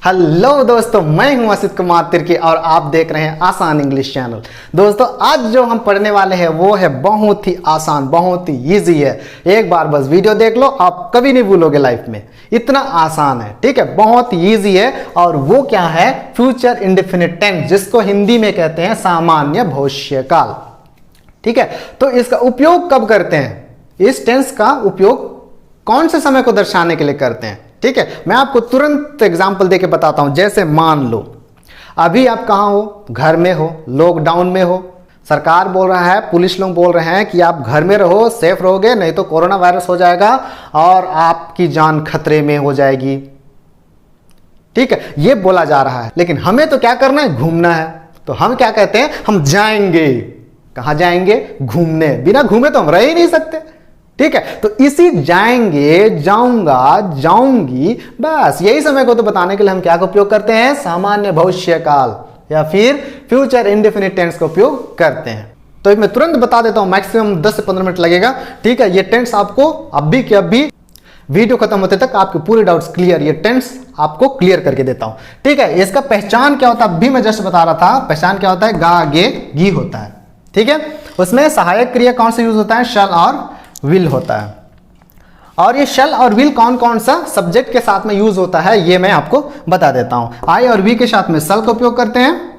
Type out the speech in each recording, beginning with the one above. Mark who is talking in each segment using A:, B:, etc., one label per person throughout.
A: Hello दोस्तों, मैं हूं असित कुमार तिर्की और आप देख रहे हैं आसान इंग्लिश चैनल। दोस्तों आज जो हम पढ़ने वाले हैं वो है बहुत ही आसान, बहुत ही इजी है। एक बार बस वीडियो देख लो, आप कभी नहीं भूलोगे लाइफ में, इतना आसान है। ठीक है, बहुत ही इजी है। और वो क्या है? फ्यूचर इंडेफिनिट टेंस, जिसको हिंदी में कहते हैं सामान्य भविष्यकाल। ठीक है, तो इसका उपयोग कब करते हैं? इस टेंस का उपयोग कौन से समय को दर्शाने के लिए करते हैं? ठीक है, मैं आपको तुरंत एग्जांपल देके बताता हूं। जैसे मान लो अभी आप कहां हो? घर में हो, लॉकडाउन में हो। सरकार बोल रहा है, पुलिस लोग बोल रहे हैं कि आप घर में रहो, सेफ रहोगे, नहीं तो कोरोना वायरस हो जाएगा और आपकी जान खतरे में हो जाएगी। ठीक है, ये बोला जा रहा है, लेकिन हमें तो क्या करना है? घूमना है। तो हम क्या कहते हैं? हम जाएंगे। कहां जाएंगे? घूमने। बिना घूमे तो हम रह ही नहीं सकते। ठीक है, तो इसी जाएंगे, जाऊंगा, जाऊंगी, बस यही समय को तो बताने के लिए हम क्या का उपयोग करते हैं? सामान्य भविष्यकाल या फिर फ्यूचर इंडेफिनिट टेंस का उपयोग करते हैं। तो मैं तुरंत बता देता हूं, मैक्सिमम 10 से 15 मिनट लगेगा। ठीक है, ये टेंस आपको अभी के अभी वीडियो खत्म होते तक आपके पूरे डाउट्स क्लियर, ये टेंस आपको क्लियर करके देता हूं। ठीक है, इसका पहचान क्या होता है? अभी मैं जस्ट बता रहा था, पहचान क्या होता है? गा, गे, गी होता है। ठीक है, उसमें सहायक क्रिया कौन सा यूज होता है? शल और विल होता है। और ये शल और विल कौन कौन सा सब्जेक्ट के साथ में यूज होता है ये मैं आपको बता देता हूं। आई और वी के साथ में सल का उपयोग करते हैं।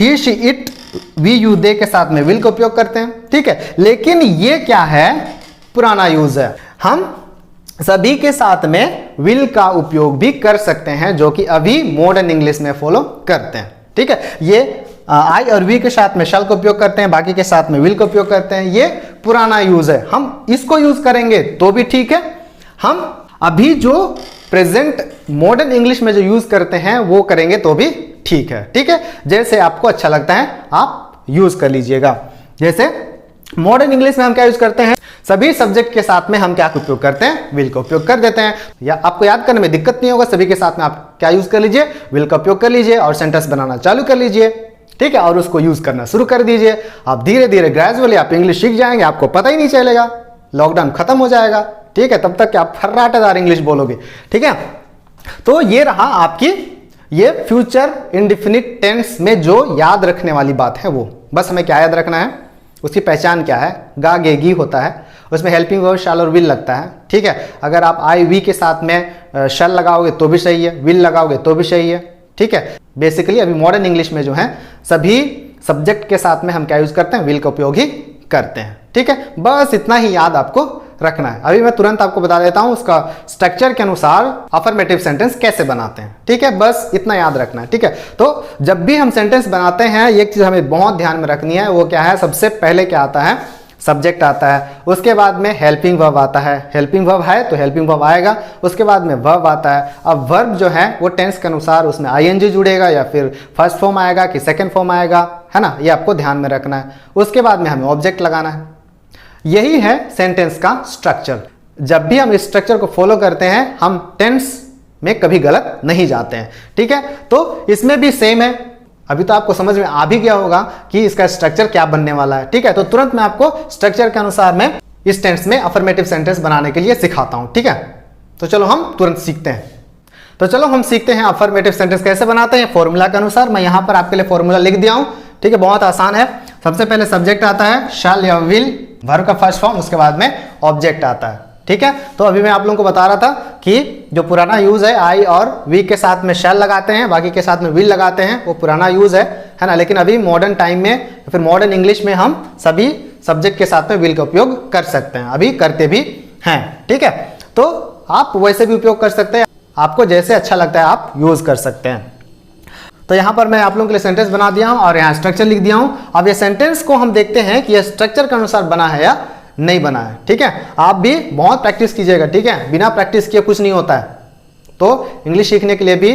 A: ही, शी, इट, वी, यू, दे के साथ में विल का उपयोग करते हैं। ठीक है, लेकिन ये क्या है? पुराना यूज है। हम सभी के साथ में विल का उपयोग भी कर सकते हैं, जो कि अभी मॉडर्न इंग्लिश में फॉलो करते हैं। ठीक है, ये आई और वी के साथ में शल का उपयोग करते हैं, बाकी के साथ में विल का उपयोग करते हैं। ये पुराना यूज है, हम इसको यूज करेंगे तो भी ठीक है। हम अभी जो प्रेजेंट मॉडर्न इंग्लिश में जो यूज करते हैं वो करेंगे तो भी ठीक है। ठीक है, जैसे आपको अच्छा लगता है आप यूज कर लीजिएगा। जैसे मॉडर्न इंग्लिश में हम क्या यूज करते हैं? सभी सब्जेक्ट के साथ में हम क्या उपयोग करते हैं? विल का उपयोग कर देते हैं। या आपको याद करने में दिक्कत नहीं होगा, सभी के साथ में आप क्या यूज कर लीजिए? विल का उपयोग कर लीजिए और सेंटेंस बनाना चालू कर लीजिए। ठीक है, और उसको यूज करना शुरू कर दीजिए। आप धीरे धीरे ग्रेजुअली आप इंग्लिश सीख जाएंगे, आपको पता ही नहीं चलेगा, लॉकडाउन खत्म हो जाएगा। ठीक है, तब तक आप फर्राटेदार इंग्लिश बोलोगे। ठीक है, तो ये रहा आपकी ये फ्यूचर इंडेफिनिट टेंस में जो याद रखने वाली बात है वो। बस हमें क्या याद रखना है? उसकी पहचान क्या है? गा, गे, गी होता है, उसमें हेल्पिंग वर्ब शैल और विल लगता है। ठीक है, अगर आप आई वी के साथ में शैल लगाओगे तो भी सही है, विल लगाओगे तो भी सही है। ठीक है, बेसिकली अभी मॉडर्न इंग्लिश में जो है सभी सब्जेक्ट के साथ में हम क्या यूज करते हैं? विल का उपयोग ही करते हैं। ठीक है, बस इतना ही याद आपको रखना है। अभी मैं तुरंत आपको बता देता हूं उसका स्ट्रक्चर के अनुसार अफर्मेटिव सेंटेंस कैसे बनाते हैं। ठीक है, बस इतना याद रखना है। ठीक है, तो जब भी हम सेंटेंस बनाते हैं एक चीज हमें बहुत ध्यान में रखनी है, वो क्या है? सबसे पहले क्या आता है? सब्जेक्ट आता है, उसके बाद में हेल्पिंग वर्ब आता है। हेल्पिंग वर्ब है तो हेल्पिंग वर्ब आएगा, उसके बाद में वर्ब आता है। अब वर्ब जो है वो टेंस के अनुसार उसमें आईएनजी जुड़ेगा या फिर फर्स्ट फॉर्म आएगा कि सेकंड फॉर्म आएगा, है ना? ये आपको ध्यान में रखना है। उसके बाद में हमें ऑब्जेक्ट लगाना है। यही है सेंटेंस का स्ट्रक्चर। जब भी हम इस स्ट्रक्चर को फॉलो करते हैं हम टेंस में कभी गलत नहीं जाते हैं। ठीक है, तो इसमें भी सेम है। अभी तो आपको समझ में आ भी गया होगा कि इसका स्ट्रक्चर क्या बनने वाला है। ठीक है, तो तुरंत मैं आपको स्ट्रक्चर के अनुसार में इस टेंस में अफर्मेटिव सेंटेंस बनाने के लिए सिखाता हूं। ठीक है, तो चलो हम तुरंत सीखते हैं। तो चलो हम सीखते हैं अफर्मेटिव सेंटेंस कैसे बनाते हैं फॉर्मूला के अनुसार। मैं यहां पर आपके लिए फॉर्मूला लिख दिया हूं। ठीक है, बहुत आसान है। सबसे पहले सब्जेक्ट आता है, शैल या विल, वर्ब का फर्स्ट फॉर्म, उसके बाद में ऑब्जेक्ट आता है। ठीक है, तो अभी मैं आप लोगों को बता रहा था कि जो पुराना यूज है आई और वी के साथ में शैल लगाते हैं, बाकी के साथ में विल लगाते हैं, वो पुराना यूज है ना? लेकिन अभी मॉडर्न टाइम में फिर मॉडर्न इंग्लिश में हम सभी सब्जेक्ट के साथ में विल का उपयोग कर सकते हैं, अभी करते भी हैं। ठीक है, तो आप वैसे भी उपयोग कर सकते हैं, आपको जैसे अच्छा लगता है आप यूज कर सकते हैं। तो यहां पर मैं आप लोगों के लिए सेंटेंस बना दिया हूं और यहां स्ट्रक्चर लिख दिया हूं। अब ये सेंटेंस को हम देखते हैं कि यह स्ट्रक्चर के अनुसार बना है या नहीं बना है। ठीक है, आप भी बहुत प्रैक्टिस कीजिएगा। ठीक है, बिना प्रैक्टिस किए कुछ नहीं होता है। तो इंग्लिश सीखने के लिए भी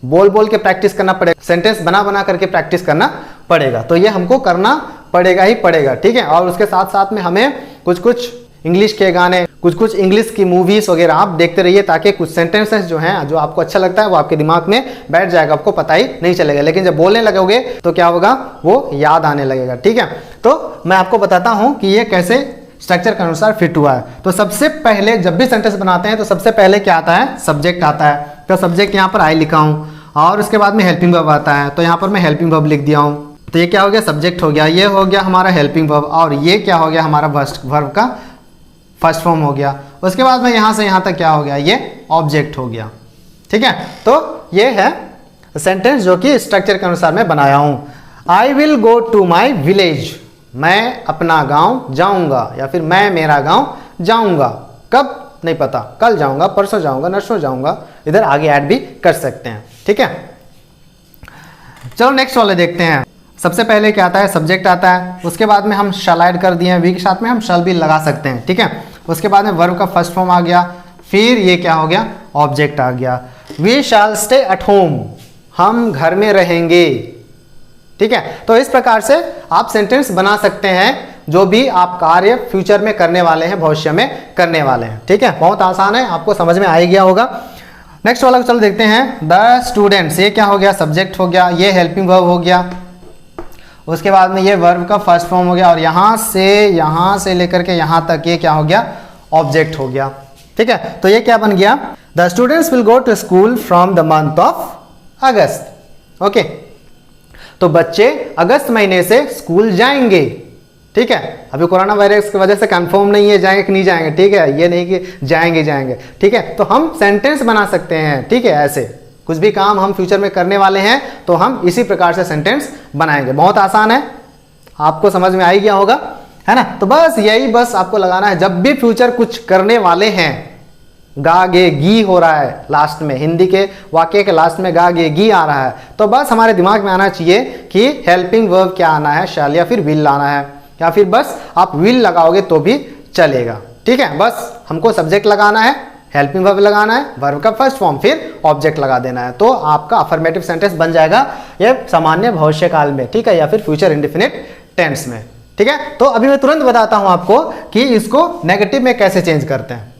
A: बोल बोल के प्रैक्टिस करना पड़ेगा, सेंटेंस बना बना करके प्रैक्टिस करना पड़ेगा। तो ये हमको करना पड़ेगा ही पड़ेगा। ठीक है, और उसके साथ साथ में हमें कुछ कुछ इंग्लिश के गाने, कुछ कुछ इंग्लिश की मूवीज वगैरह आप देखते रहिए, ताकि कुछ सेंटेंसेस जो हैं जो आपको अच्छा लगता है वो आपके दिमाग में बैठ जाएगा, आपको पता ही नहीं चलेगा। लेकिन जब बोलने लगोगे तो क्या होगा? वो याद आने लगेगा। ठीक है, तो मैं आपको बताता हूं कि ये कैसे स्ट्रक्चर के अनुसार फिट हुआ है। तो सबसे पहले जब भी सेंटेंस बनाते हैं तो सबसे पहले क्या आता है? सब्जेक्ट आता है। तो सब्जेक्ट यहाँ पर आई लिखा हूँ और उसके बाद में हेल्पिंग वर्ब आता है, तो यहाँ पर मैं हेल्पिंग वर्ब लिख दिया हूँ। तो ये क्या हो गया, सब्जेक्ट हो गया, ये हो गया हमारा हेल्पिंग वर्ब और ये क्या हो गया हमारा वर्ब का फर्स्ट फॉर्म हो गया। उसके बाद में यहाँ से यहाँ तक क्या हो गया, ये ऑब्जेक्ट हो गया। ठीक है, तो ये है सेंटेंस जो कि स्ट्रक्चर के अनुसार मैं बनाया हूँ। I will go to my village, मैं अपना गांव जाऊंगा, या फिर मैं मेरा गांव जाऊंगा। कब नहीं पता, कल जाऊंगा, परसों जाऊंगा, नरसों जाऊंगा, इधर आगे ऐड भी कर सकते हैं। ठीक है, चलो नेक्स्ट वाले देखते हैं। सबसे पहले क्या आता है, सब्जेक्ट आता है, उसके बाद में हम शैल ऐड कर दिए हैं, वी के साथ में हम शैल भी लगा सकते हैं। ठीक है, उसके बाद में वर्ब का फर्स्ट फॉर्म आ गया, फिर ये क्या हो गया, ऑब्जेक्ट आ गया। We shall stay at home, हम घर में रहेंगे। ठीक है, तो इस प्रकार से आप सेंटेंस बना सकते हैं जो भी आप कार्य फ्यूचर में करने वाले हैं, भविष्य में करने वाले हैं। ठीक है, बहुत आसान है, आपको समझ में आ ही गया होगा। नेक्स्ट वाला चलो देखते हैं, द स्टूडेंट्स, ये क्या हो गया, सब्जेक्ट हो गया, ये हेल्पिंग वर्ब हो गया, उसके बाद में ये वर्ब का फर्स्ट फॉर्म हो गया और यहाँ से लेकर के यहाँ तक ये क्या हो गया, ऑब्जेक्ट हो गया। ठीक है, तो ये क्या बन गया, the students will go to school from the month of August. Okay, तो बच्चे अगस्त महीने से स्कूल जाएंगे। ठीक है, अभी कोरोना वायरस की वजह से कंफर्म नहीं है जाएंगे कि नहीं जाएंगे। ठीक है, ये नहीं कि जाएंगे। ठीक है, तो हम सेंटेंस बना सकते हैं। ठीक है, ऐसे कुछ भी काम हम फ्यूचर में करने वाले हैं तो हम इसी प्रकार से सेंटेंस बनाएंगे। बहुत आसान है, आपको समझ में आ ही गया होगा, है ना। तो बस आपको लगाना है, जब भी फ्यूचर कुछ करने वाले हैं, गा गे गी हो रहा है लास्ट में, हिंदी के वाक्य के लास्ट में गा गे गी आ रहा है, तो बस हमारे दिमाग में आना चाहिए कि हेल्पिंग वर्ब क्या आना है, शैल या फिर विल आना है, या फिर बस आप विल लगाओगे तो भी चलेगा। ठीक है, बस हमको सब्जेक्ट लगाना है, हेल्पिंग वर्ब लगाना है, वर्ब का फर्स्ट फॉर्म, फिर ऑब्जेक्ट लगा देना है, तो आपका अफर्मेटिव सेंटेंस बन जाएगा ये सामान्य भविष्य काल में। ठीक है, या फिर फ्यूचर इंडेफिनिट टेंस में। ठीक है, तो अभी मैं तुरंत बताता हूं आपको कि इसको नेगेटिव में कैसे चेंज करते हैं।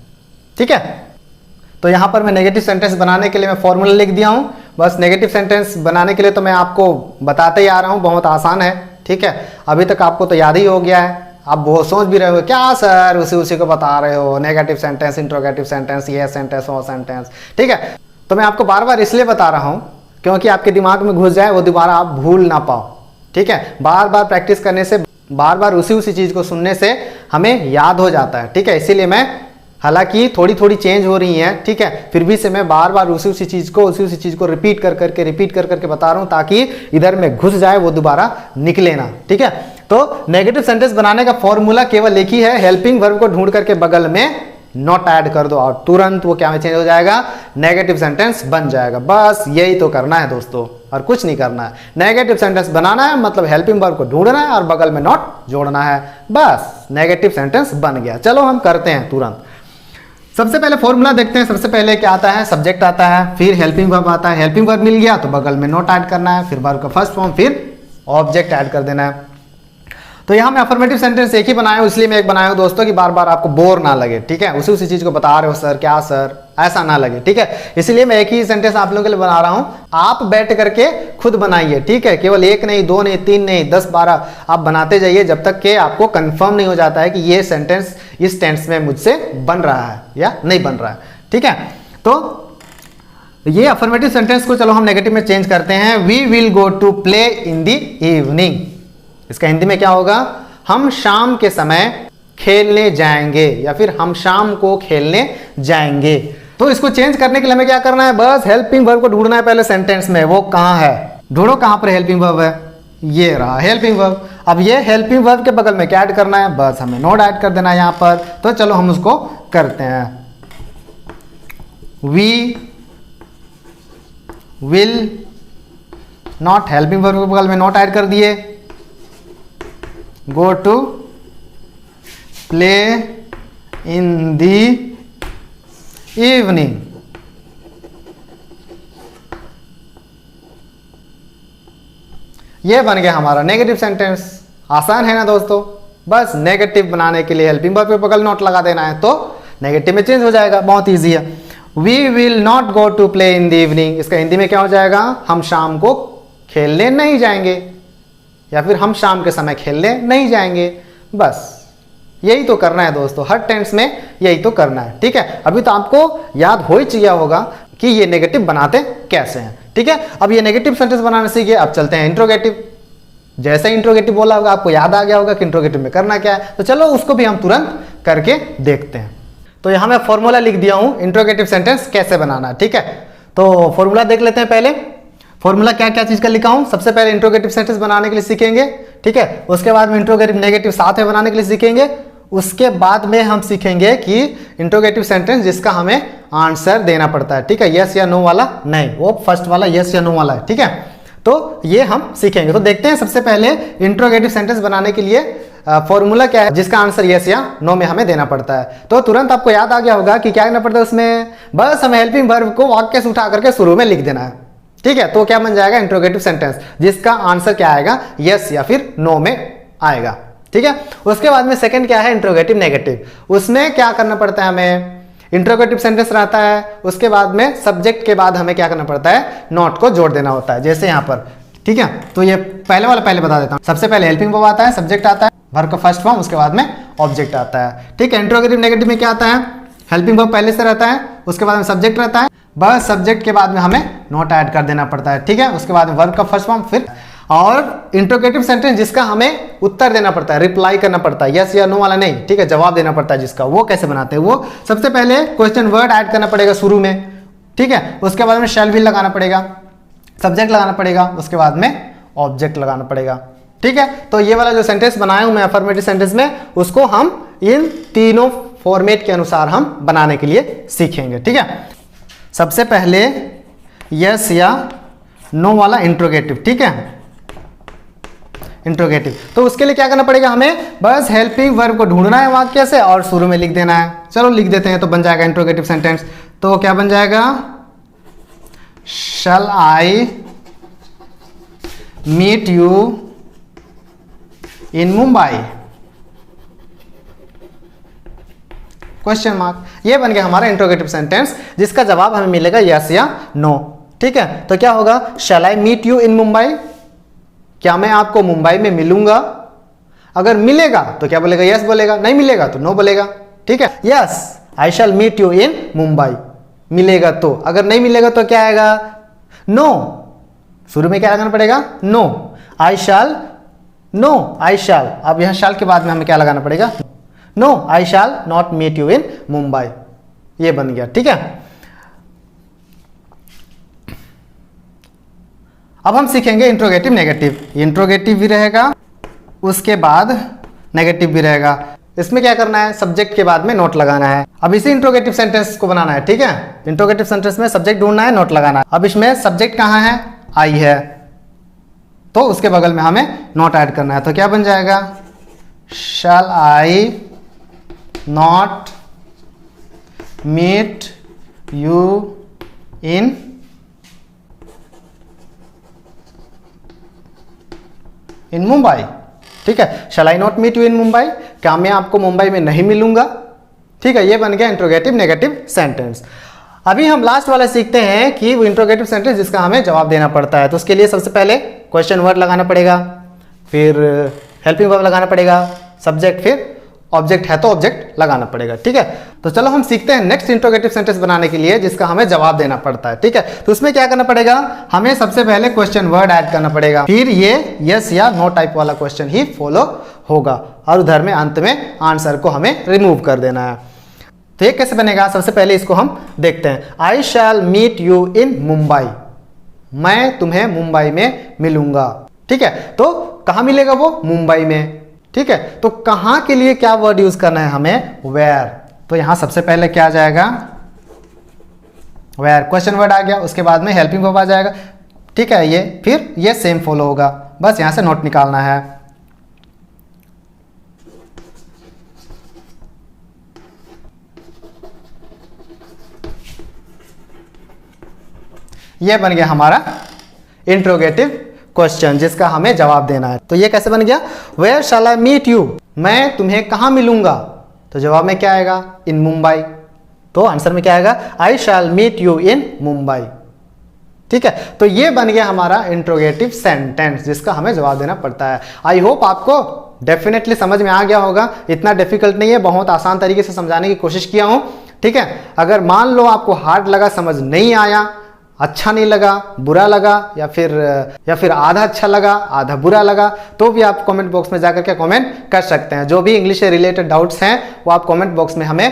A: ठीक है, तो यहां पर मैं नेगेटिव सेंटेंस बनाने के लिए मैं फॉर्मूला लिख दिया हूं। बस नेगेटिव सेंटेंस बनाने के लिए तो मैं आपको बताते ही आ रहा हूं, बहुत आसान है। ठीक है, अभी तक आपको तो याद ही हो गया है। आप बहुत सोच भी रहे हो, क्या सर उसी को बता रहे हो, नेगेटिव सेंटेंस, इंट्रोगेटिव सेंटेंस, ये सेंटेंस, वो सेंटेंस। ठीक है, तो मैं आपको बार बार इसलिए बता रहा हूं क्योंकि आपके दिमाग में घुस जाए, वो दोबारा आप भूल ना पाओ। ठीक है, बार बार प्रैक्टिस करने से, बार बार उसी चीज को सुनने से हमें याद हो जाता है। ठीक है, इसीलिए मैं, हालांकि थोड़ी चेंज हो रही है, ठीक है, फिर भी से मैं बार बार उसी चीज को रिपीट कर करके बता रहा हूं ताकि इधर में घुस जाए, वो दोबारा निकले ना। ठीक है, तो नेगेटिव सेंटेंस बनाने का फॉर्मूला केवल एक ही है, हेल्पिंग वर्ब को ढूंढ करके बगल में नॉट ऐड कर दो और तुरंत वो क्या में चेंज हो जाएगा, नेगेटिव सेंटेंस बन जाएगा। बस यही तो करना है दोस्तों, और कुछ नहीं करना है। नेगेटिव सेंटेंस बनाना है मतलब हेल्पिंग वर्ब को ढूंढना है और बगल में नॉट जोड़ना है, बस नेगेटिव सेंटेंस बन गया। चलो हम करते हैं तुरंत। सबसे पहले फॉर्मूला देखते हैं। सबसे पहले क्या आता है, सब्जेक्ट आता है, फिर हेल्पिंग वर्ब आता है। हेल्पिंग वर्ब मिल गया तो बगल में नॉट ऐड करना है, फिर वर्ब का फर्स्ट फॉर्म, फिर ऑब्जेक्ट ऐड कर देना है। तो यहाँ मैं अफर्मेटिव सेंटेंस एक ही बनाया हूं, इसलिए मैं एक बनाया हूं दोस्तों कि बार बार आपको बोर ना लगे। ठीक है, उसी चीज को बता रहे हो सर, क्या सर, ऐसा ना लगे। ठीक है, इसलिए मैं एक ही सेंटेंस आप लोगों के लिए बना रहा हूं, आप बैठ करके खुद बनाइए। ठीक है, केवल 1 नहीं, 2 नहीं, 3 नहीं, 10 12 आप बनाते जाइए जब तक कि आपको कंफर्म नहीं हो जाता है कि ये सेंटेंस इस टेंस में मुझसे बन रहा है या नहीं बन रहा है। ठीक है, तो ये अफर्मेटिव सेंटेंस को चलो हम नेगेटिव में चेंज करते हैं। We will go to play in the evening, इसका हिंदी में क्या होगा, हम शाम के समय खेलने जाएंगे, या फिर हम शाम को खेलने जाएंगे। तो इसको चेंज करने के लिए हमें क्या करना है, बस हेल्पिंग वर्ब को ढूंढना है पहले सेंटेंस में। वो कहां है, ढूंढो कहां पर हेल्पिंग वर्ब है, ये रहा हेल्पिंग वर्ब। अब ये हेल्पिंग वर्ब के बगल में क्या ऐड करना है, बस हमें नॉट ऐड कर देना है यहां पर। तो चलो हम उसको करते हैं। We will not, helping verb के बगल में नॉट ऐड कर दिए, go to play in the evening. ये बन गया हमारा नेगेटिव सेंटेंस। आसान है ना दोस्तों, बस नेगेटिव बनाने के लिए हेल्पिंग वर्ब पे बगल नॉट लगा देना है तो नेगेटिव में चेंज हो जाएगा, बहुत इजी है। We will not go to play in the evening, इसका हिंदी में क्या हो जाएगा, हम शाम को खेलने नहीं जाएंगे, या फिर हम शाम के समय खेलने नहीं जाएंगे। बस यही तो करना है दोस्तों, हर टेंस में यही तो करना है। ठीक है, अभी तो आपको याद हो ही गया होगा, कि ये नेगेटिव बनाते कैसे हैं। ठीक है, अब ये नेगेटिव सेंटेंस बनाने सीखे, अब चलते हैं इंट्रोगेटिव। जैसे इंट्रोगेटिव बोला होगा आपको याद आ गया होगा कि इंट्रोगेटिव में करना क्या है, तो चलो उसको भी हम तुरंत करके देखते हैं। तो यहां मैं फॉर्मूला लिख दिया हूं इंट्रोगेटिव सेंटेंस कैसे बनाना है। ठीक है, तो फॉर्मूला देख लेते हैं। पहले फॉर्मूला क्या क्या चीज का लिखा हूं। सबसे पहले इंट्रोगेटिव सेंटेंस बनाने के लिए सीखेंगे। ठीक है, उसके बाद में इंट्रोगेटिव नेगेटिव साथ में बनाने के लिए सीखेंगे। उसके बाद में हम सीखेंगे कि इंट्रोगेटिव सेंटेंस जिसका हमें आंसर देना पड़ता है। ठीक है, यस या नो वाला नहीं, वो फर्स्ट वाला यस या नो वाला है। ठीक है, तो ये हम सीखेंगे। तो देखते हैं सबसे पहले इंट्रोगेटिव सेंटेंस बनाने के लिए फॉर्मूला क्या है जिसका आंसर यस या नो में हमें देना पड़ता है। तो तुरंत आपको याद आ गया होगा कि क्या करना पड़ता है उसमें, बस हमें हेल्पिंग वर्ब को वाक्य से उठा करके शुरू में लिख देना है। ठीक है, तो क्या बन जाएगा इंट्रोगेटिव सेंटेंस जिसका आंसर क्या आएगा, यस या फिर नो में आएगा। ठीक है, उसके बाद में सेकंड क्या है इंट्रोगेटिव नेगेटिव। उसमें क्या करना पड़ता है हमें, इंट्रोगेटिव सेंटेंस रहता है, उसके बाद में सब्जेक्ट के बाद हमें क्या करना पड़ता है, नॉट को जोड़ देना होता है, जैसे यहां पर। ठीक है, तो ये पहले वाला पहले बता देता हूं। सबसे पहले हेल्पिंग वर्ब आता है, सब्जेक्ट आता है, वर्ब का फर्स्ट फॉर्म, उसके बाद में ऑब्जेक्ट आता है। ठीक है, इंट्रोगेटिव नेगेटिव में क्या आता है, हेल्पिंग वर्ब पहले से रहता है, उसके बाद में सब्जेक्ट रहता है, बस सब्जेक्ट के बाद में हमें नॉट ऐड कर देना पड़ता है। ठीक है, उसके बाद में वर्ब का फर्स्ट फॉर्म, फिर और इंट्रोगेटिव सेंटेंस जिसका हमें उत्तर देना पड़ता है, रिप्लाई करना पड़ता है, यस या नो वाला नहीं। ठीक है, जवाब देना पड़ता है जिसका, वो कैसे बनाते हैं, वो सबसे पहले क्वेश्चन वर्ड ऐड करना पड़ेगा शुरू में। ठीक है, उसके बाद में शैल विल लगाना पड़ेगा, सब्जेक्ट लगाना पड़ेगा, उसके बाद में ऑब्जेक्ट लगाना पड़ेगा। ठीक है, तो ये वाला जो सेंटेंस बनाया हूं मैं अफर्मेटिव सेंटेंस में, उसको हम इन तीनों फॉर्मेट के अनुसार हम बनाने के लिए सीखेंगे। ठीक है, सबसे पहले यस या नो वाला इंट्रोगेटिव। ठीक है, इंट्रोगेटिव, तो उसके लिए क्या करना पड़ेगा हमें, बस हेल्पिंग वर्ब को ढूंढना है वाक्य से और शुरू में लिख देना है। चलो लिख देते हैं, तो बन जाएगा इंट्रोगेटिव सेंटेंस। तो क्या बन जाएगा, shall I meet you in Mumbai, question mark. ये बन गया हमारा इंट्रोगेटिव सेंटेंस जिसका जवाब हमें मिलेगा यस या नो। ठीक है, तो क्या होगा, shall I meet you in Mumbai, क्या मैं आपको मुंबई में मिलूंगा। अगर मिलेगा तो क्या बोलेगा, यस बोलेगा, नहीं मिलेगा तो नो बोलेगा। ठीक है, yes I shall meet you in Mumbai, मिलेगा तो, अगर नहीं मिलेगा तो क्या आएगा, नो, शुरू में क्या लगाना पड़ेगा, no, I shell, no I शैल, अब यहां शैल के बाद में हमें क्या लगाना पड़ेगा, no I shall not meet you in Mumbai. ये बन गया। ठीक है, अब हम सीखेंगे इंट्रोगेटिव नेगेटिव। इंट्रोगेटिव भी रहेगा, उसके बाद नेगेटिव भी रहेगा। इसमें क्या करना है, सब्जेक्ट के बाद में नोट लगाना है। अब इसी इंट्रोगेटिव सेंटेंस को बनाना है। ठीक है, इंट्रोगेटिव सेंटेंस में सब्जेक्ट ढूंढना है, नोट लगाना है। अब इसमें सब्जेक्ट कहां है, आई है, तो उसके बगल में हमें नोट ऐड करना है। तो क्या बन जाएगा, shall I not meet you in Mumbai. ठीक है, shall I not meet you in Mumbai, क्या मैं आपको मुंबई में नहीं मिलूंगा। ठीक है, ये बन गया इंट्रोगेटिव नेगेटिव सेंटेंस। अभी हम लास्ट वाला सीखते हैं कि वो इंट्रोगेटिव सेंटेंस जिसका हमें जवाब देना पड़ता है। तो उसके लिए सबसे पहले क्वेश्चन वर्ड लगाना पड़ेगा, फिर हेल्पिंग वर्ब लगाना पड़ेगा, सब्जेक्ट, फिर ऑब्जेक्ट है तो ऑब्जेक्ट लगाना पड़ेगा। ठीक है, तो चलो हम सीखते हैं नेक्स्ट इंट्रोगेटिव सेंटेंस बनाने के लिए जिसका हमें जवाब देना पड़ता है। ठीक है, तो उसमें क्या करना पड़ेगा, हमें सबसे पहले क्वेश्चन वर्ड ऐड करना पड़ेगा, फिर ये यस या नो टाइप वाला क्वेश्चन ही फॉलो होगा और उधर में अंत में आंसर को हमें रिमूव कर देना है। तो ये कैसे बनेगा, सबसे पहले इसको हम देखते हैं। I shall meet you in Mumbai, मैं तुम्हें मुंबई में मिलूंगा। ठीक है, तो कहां मिलेगा वो, मुंबई में। ठीक है, तो कहां के लिए क्या वर्ड यूज करना है हमें, वेयर। तो यहां सबसे पहले क्या आ जाएगा, वेयर, क्वेश्चन वर्ड आ गया, उसके बाद में हेल्पिंग वर्ब आ जाएगा। ठीक है, ये फिर ये सेम फॉलो होगा, बस यहां से नोट निकालना है। ये बन गया हमारा इंट्रोगेटिव क्वेश्चन जिसका हमें जवाब देना है। तो ये कैसे बन गया, where shall I meet you, मैं तुम्हें कहां मिलूंगा। तो जवाब में क्या आएगा, इन मुंबई। तो आंसर में क्या आएगा, I shall meet you in Mumbai. ठीक है, तो ये बन गया हमारा इंट्रोगेटिव सेंटेंस जिसका हमें जवाब देना पड़ता है। आई होप आपको डेफिनेटली समझ में आ गया होगा, इतना डिफिकल्ट नहीं है, बहुत आसान तरीके से समझाने की कोशिश किया हूं। ठीक है। अगर मान लो आपको हार्ड लगा, समझ नहीं आया, अच्छा नहीं लगा, बुरा लगा, या फिर आधा अच्छा लगा आधा बुरा लगा, तो भी आप कमेंट बॉक्स में जाकर के कमेंट कर सकते हैं। जो भी इंग्लिश से रिलेटेड डाउट्स हैं वो आप कमेंट बॉक्स में हमें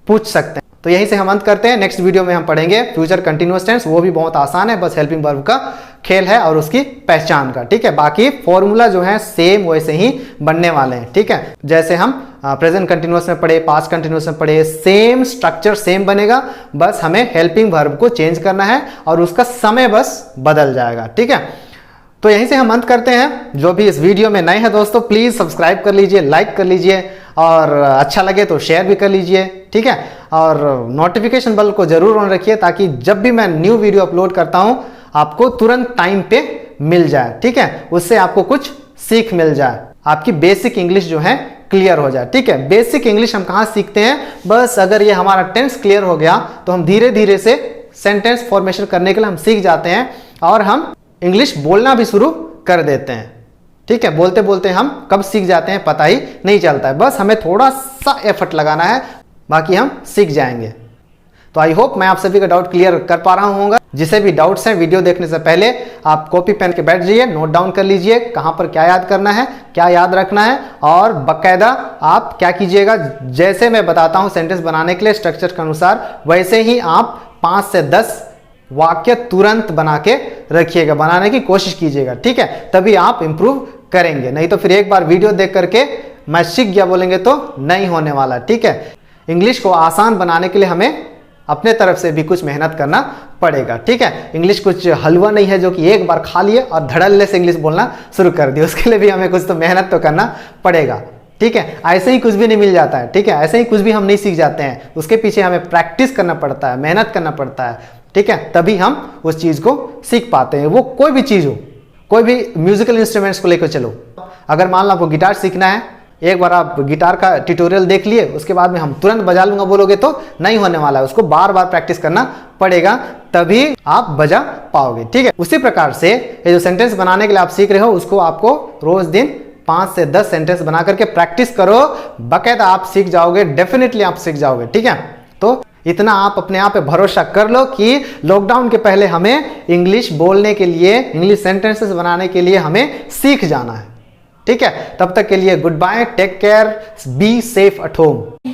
A: पूछ सकते हैं। तो यहीं से हम अंत करते हैं। नेक्स्ट वीडियो में हम पढ़ेंगे फ्यूचर कंटिन्यूअस टेंस, वो भी बहुत आसान है, बस हेल्पिंग वर्ब का खेल है और उसकी पहचान का, ठीक है। बाकी फॉर्मूला जो है सेम वैसे ही बनने वाले हैं, ठीक है। जैसे हम प्रेजेंट कंटिन्यूअस में पढ़े, पास्ट कंटिन्यूअस में पढ़े, सेम स्ट्रक्चर सेम बनेगा, बस हमें हेल्पिंग वर्ब को चेंज करना है और उसका समय बस बदल जाएगा, ठीक है। तो यहीं से हम अंत करते हैं। जो भी इस वीडियो में नए हैं दोस्तों, प्लीज सब्सक्राइब कर लीजिए, लाइक कर लीजिए और अच्छा लगे तो शेयर भी कर लीजिए, ठीक है। और नोटिफिकेशन बेल को जरूर ऑन रखिए ताकि जब भी मैं न्यू वीडियो अपलोड करता हूं आपको तुरंत टाइम पे मिल जाए, ठीक है। उससे आपको कुछ सीख मिल जाए, आपकी बेसिक इंग्लिश जो है क्लियर हो जाए, ठीक है। बेसिक इंग्लिश हम कहाँ सीखते हैं, बस अगर ये हमारा टेंस क्लियर हो गया तो हम धीरे धीरे से सेंटेंस फॉर्मेशन करने के लिए हम सीख जाते हैं और हम इंग्लिश बोलना भी शुरू कर देते हैं, ठीक है। बोलते बोलते हम कब सीख जाते हैं पता ही नहीं चलता है, बस हमें थोड़ा सा एफर्ट लगाना है, बाकी हम सीख जाएंगे। तो आई होप मैं आप सभी का डाउट क्लियर कर पा रहा हूँ। जिसे भी डाउट्स हैं, वीडियो देखने से पहले आप कॉपी पेन के बैठ जाइए, नोट डाउन कर लीजिए कहाँ पर क्या याद करना है, क्या याद रखना है, और बाकायदा आप क्या कीजिएगा, जैसे मैं बताता हूँ सेंटेंस बनाने के लिए स्ट्रक्चर के अनुसार, वैसे ही आप 5 से 10 वाक्य तुरंत बना के रखिएगा, बनाने की कोशिश कीजिएगा, ठीक है। तभी आप इंप्रूव करेंगे, नहीं तो फिर एक बार वीडियो देख करके मैं सीख गया बोलेंगे तो नहीं होने वाला, ठीक है। इंग्लिश को आसान बनाने के लिए हमें अपने तरफ से भी कुछ मेहनत करना पड़ेगा, ठीक है। इंग्लिश कुछ हलवा नहीं है जो कि एक बार खा लिए और धड़ल्ले से इंग्लिश बोलना शुरू कर दिए, उसके लिए भी हमें कुछ तो मेहनत तो करना पड़ेगा, ठीक है। ऐसे ही कुछ भी नहीं मिल जाता है, ठीक है। ऐसे ही कुछ भी हम नहीं सीख जाते हैं, उसके पीछे हमें प्रैक्टिस करना पड़ता है, मेहनत करना पड़ता है, ठीक है। तभी हम उस चीज को सीख पाते हैं, वो कोई भी चीज हो, कोई भी म्यूजिकल इंस्ट्रूमेंट्स को लेकर चलो। अगर मान लो आपको गिटार सीखना है, एक बार आप गिटार का ट्यूटोरियल देख लिए, उसके बाद में हम तुरंत बजा लूंगा बोलोगे तो नहीं होने वाला है, उसको बार बार प्रैक्टिस करना पड़ेगा, तभी आप बजा पाओगे, ठीक है। उसी प्रकार से ये जो सेंटेंस बनाने के लिए आप सीख रहे हो, उसको आपको रोज दिन 5 से 10 सेंटेंस बना करके प्रैक्टिस करो, बाकायदा आप सीख जाओगे, डेफिनेटली आप सीख जाओगे, ठीक है। तो इतना आप अपने आप पे भरोसा कर लो कि लॉकडाउन के पहले हमें इंग्लिश बोलने के लिए, इंग्लिश सेंटेंसेस बनाने के लिए हमें सीख जाना है, ठीक है। तब तक के लिए goodbye, take care, be safe at home.